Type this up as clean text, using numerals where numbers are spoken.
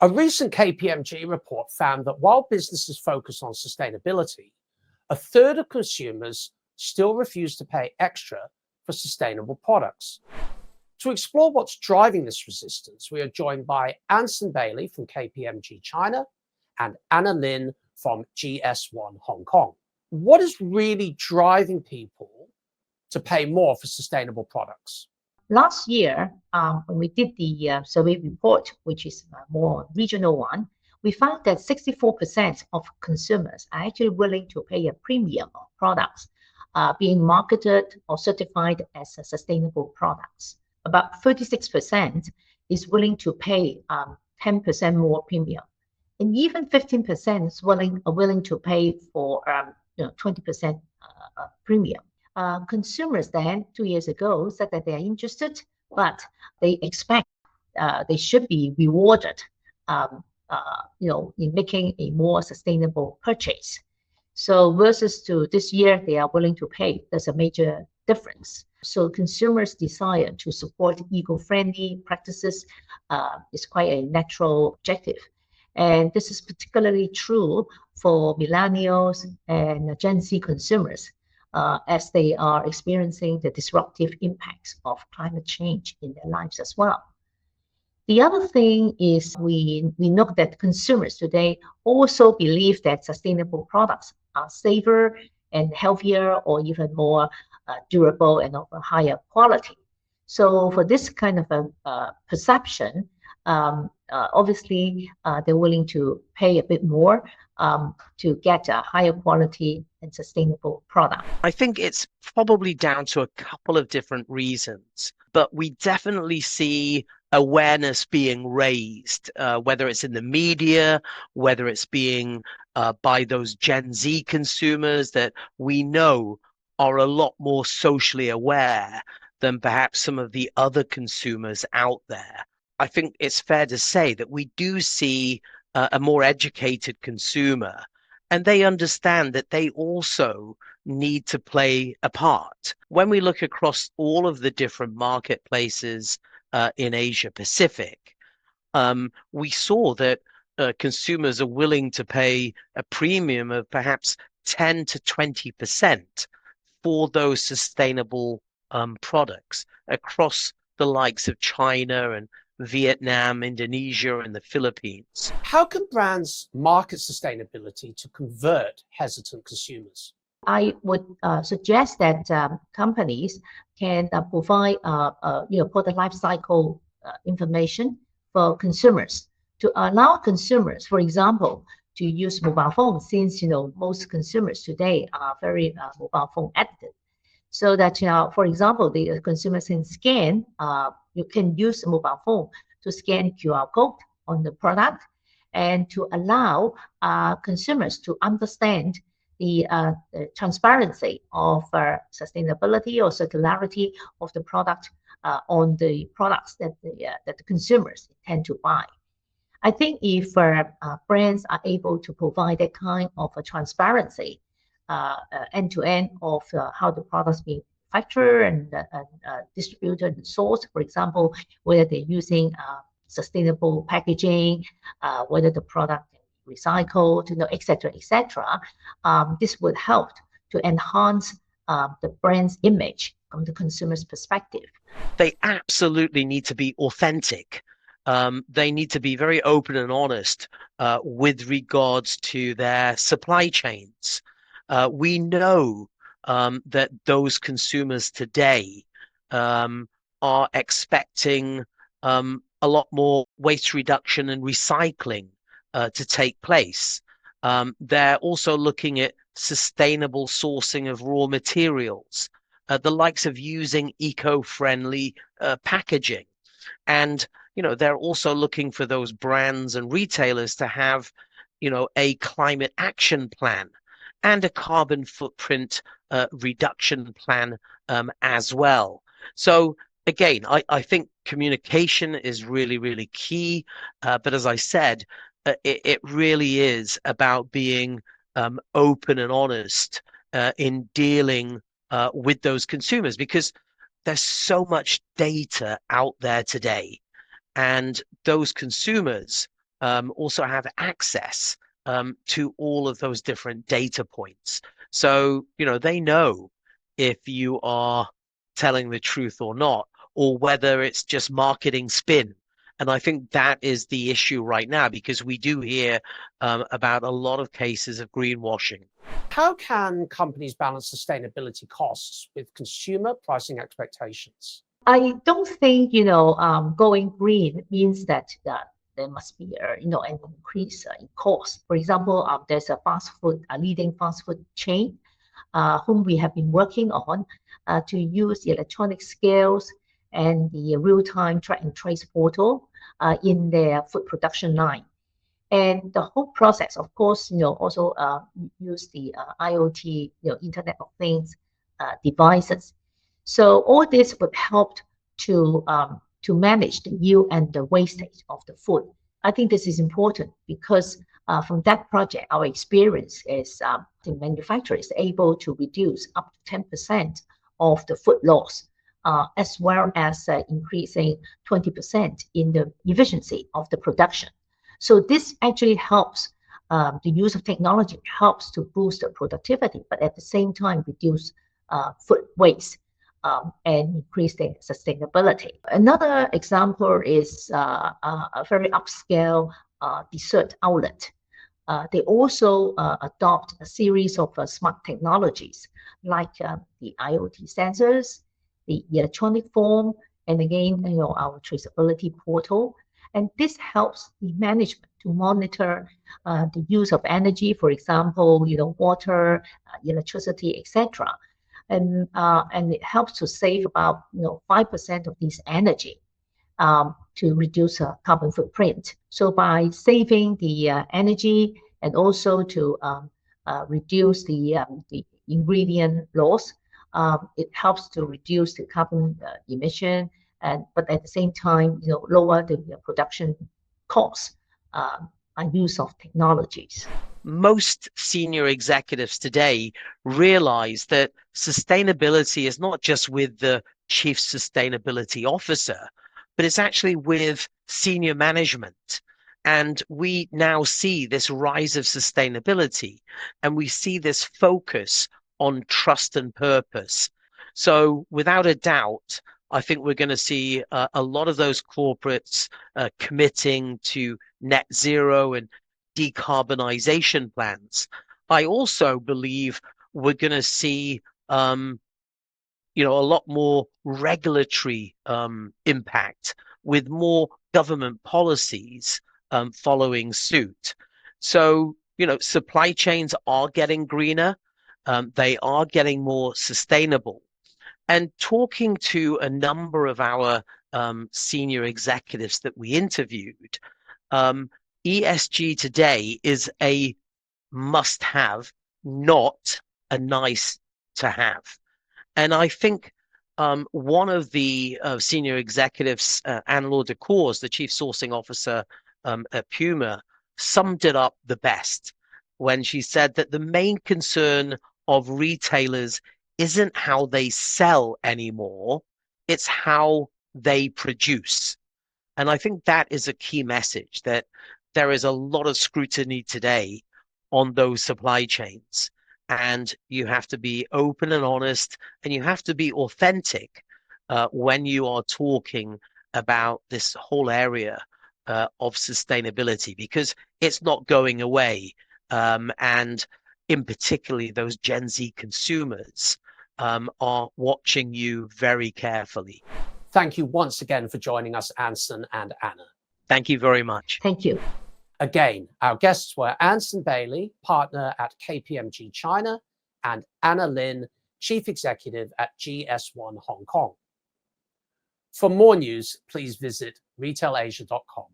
A recent KPMG report found that while businesses focus on sustainability, a third of consumers still refuse to pay extra for sustainable products. To explore what's driving this resistance, we are joined by Anson Bailey from KPMG China and Anna Lin from GS1 Hong Kong. What is really driving people to pay more for sustainable products? Last year, when we did the survey report, which is a more regional one, we found that 64% of consumers are actually willing to pay a premium on products being marketed or certified as sustainable products. About 36% is willing to pay 10% more premium. And even 15% are willing to pay for 20% premium. Consumers then 2 years ago said that they are interested, but they expect they should be rewarded, in making a more sustainable purchase. So versus to this year, they are willing to pay. There's a major difference. So consumers' desire to support eco-friendly practices is quite a natural objective. And this is particularly true for millennials and Gen Z consumers, as they are experiencing the disruptive impacts of climate change in their lives as well. The other thing is we know that consumers today also believe that sustainable products are safer and healthier, or even more durable and of a higher quality. So for this kind of a perception, obviously they're willing to pay a bit more to get a higher quality and sustainable product. I think it's probably down to a couple of different reasons, but we definitely see awareness being raised, whether it's in the media, whether it's being by those Gen Z consumers that we know are a lot more socially aware than perhaps some of the other consumers out there. I think it's fair to say that we do see a more educated consumer, and they understand that they also need to play a part. When we look across all of the different marketplaces in Asia Pacific, we saw that consumers are willing to pay a premium of perhaps 10 to 20% for those sustainable products across the likes of China and Vietnam, Indonesia, and the Philippines. How can brands market sustainability to convert hesitant consumers? I would suggest that companies can provide product life cycle information for consumers to allow consumers, for example, to use mobile phones, since most consumers today are very mobile phone addicted. So that for example, the consumers can scan. You can use a mobile phone to scan QR code on the product, and to allow consumers to understand the transparency of sustainability or circularity of the product on the products that the consumers intend to buy. I think if brands are able to provide that kind of a transparency end-to-end of how the products being manufactured and distributed and sourced, for example, whether they're using sustainable packaging, whether the product is recycled, etc., this would help to enhance the brand's image from the consumer's perspective. They absolutely need to be authentic. They need to be very open and honest with regards to their supply chains. We know that those consumers today are expecting a lot more waste reduction and recycling to take place. They're also looking at sustainable sourcing of raw materials, the likes of using eco-friendly packaging. And, they're also looking for those brands and retailers to have, a climate action plan and a carbon footprint reduction plan as well. So again, I think communication is really, really key. But as I said, it really is about being open and honest in dealing with those consumers, because there's so much data out there today, and those consumers also have access to all of those different data points. So, they know if you are telling the truth or not, or whether it's just marketing spin. And I think that is the issue right now, because we do hear about a lot of cases of greenwashing. How can companies balance sustainability costs with consumer pricing expectations? I don't think, going green means that there must be an increase in cost. For example, there's a leading fast food chain whom we have been working on to use the electronic scales and the real-time track and trace portal in their food production line. And the whole process, of course, also use the IoT, Internet of Things devices. So all this would help to manage the yield and the wastage of the food. I think this is important because from that project, our experience is the manufacturer is able to reduce up to 10% of the food loss, as well as increasing 20% in the efficiency of the production. So this actually helps, the use of technology helps to boost the productivity, but at the same time reduce food waste and increase the sustainability. Another example is a very upscale dessert outlet. They also adopt a series of smart technologies like the IoT sensors, the electronic form, and again, our traceability portal. And this helps the management to monitor the use of energy, for example, water, electricity, etc. And it helps to save about 5% of this energy to reduce carbon footprint. So by saving the energy and also to reduce the ingredient loss, it helps to reduce the carbon emission, but at the same time, lower the production costs by use of technologies. Most senior executives today realize that sustainability is not just with the chief sustainability officer, but it's actually with senior management. And we now see this rise of sustainability, and we see this focus on trust and purpose. So without a doubt, I think we're going to see a lot of those corporates committing to net zero and decarbonization plans. I also believe we're going to see a lot more regulatory impact, with more government policies following suit. So, supply chains are getting greener. They are getting more sustainable. And talking to a number of our senior executives that we interviewed, ESG today is a must-have, not a nice-to-have. And I think one of the senior executives, Anne-Laure Decours, the chief sourcing officer at Puma, summed it up the best when she said that the main concern of retailers isn't how they sell anymore, it's how they produce. And I think that is a key message, that there is a lot of scrutiny today on those supply chains. And you have to be open and honest, and you have to be authentic when you are talking about this whole area of sustainability, because it's not going away. And in particularly those Gen Z consumers are watching you very carefully. Thank you once again for joining us, Anson and Anna. Thank you very much. Thank you. Again, our guests were Anson Bailey, partner at KPMG China, and Anna Lin, chief executive at GS1 Hong Kong. For more news, please visit retailasia.com.